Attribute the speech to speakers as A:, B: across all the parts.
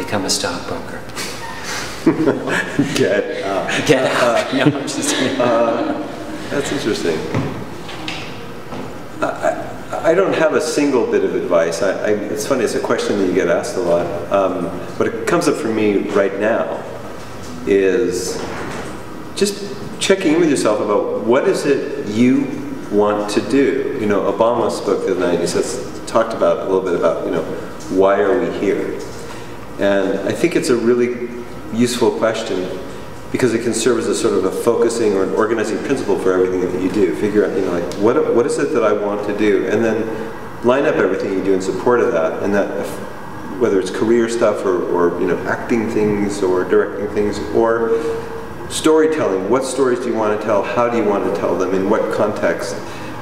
A: become a stockbroker.
B: Get
A: out. No, I'm just kidding.
B: That's interesting. I don't have a single bit of advice. It's funny, it's a question that you get asked a lot. What comes up for me right now is just checking in with yourself about what is it you want to do. You know, Obama spoke the other night, he talked about a little bit about, you know, why are we here? And I think it's a really useful question because it can serve as a sort of a focusing or an organizing principle for everything that you do. Figure out, you know, like, what is it that I want to do? And then line up everything you do in support of that. And that, whether it's career stuff or you know, acting things or directing things or storytelling. What stories do you want to tell? How do you want to tell them? In what context?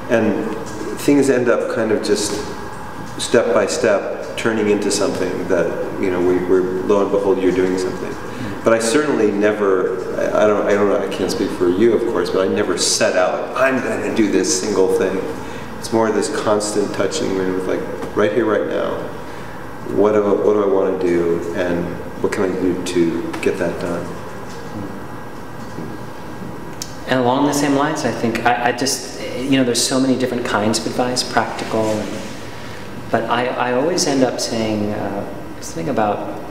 B: And things end up kind of just step by step turning into something that, you know, we're lo and behold, you're doing something. But I certainly never, I don't know, I can't speak for you, of course, but I never set out, I'm going to do this single thing. It's more this constant touching with, like, right here, right now. What do I want to do, and what can I do to get that done?
A: And along the same lines, I think, I just, you know, there's so many different kinds of advice, practical, but I always end up saying something about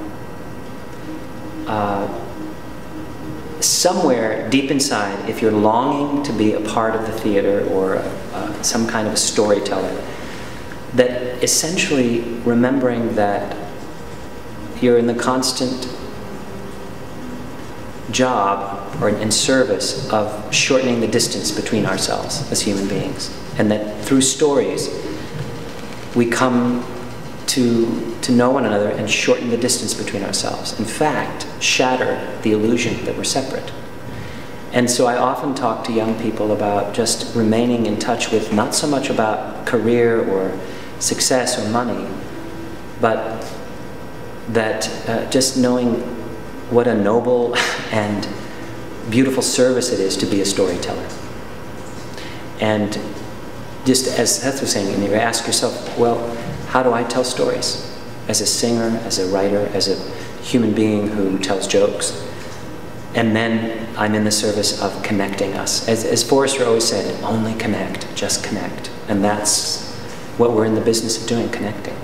A: somewhere deep inside, if you're longing to be a part of the theater or some kind of a storyteller, that essentially remembering that you're in the constant job or in service of shortening the distance between ourselves as human beings, and that through stories we come to know one another and shorten the distance between ourselves. In fact, shatter the illusion that we're separate. And so I often talk to young people about just remaining in touch with not so much about career or success or money, but that just knowing what a noble and beautiful service it is to be a storyteller. And just as Seth was saying, you ask yourself, well, how do I tell stories? As a singer, as a writer, as a human being who tells jokes. And then I'm in the service of connecting us. As Forrester always said, only connect, just connect. And that's what we're in the business of doing, connecting.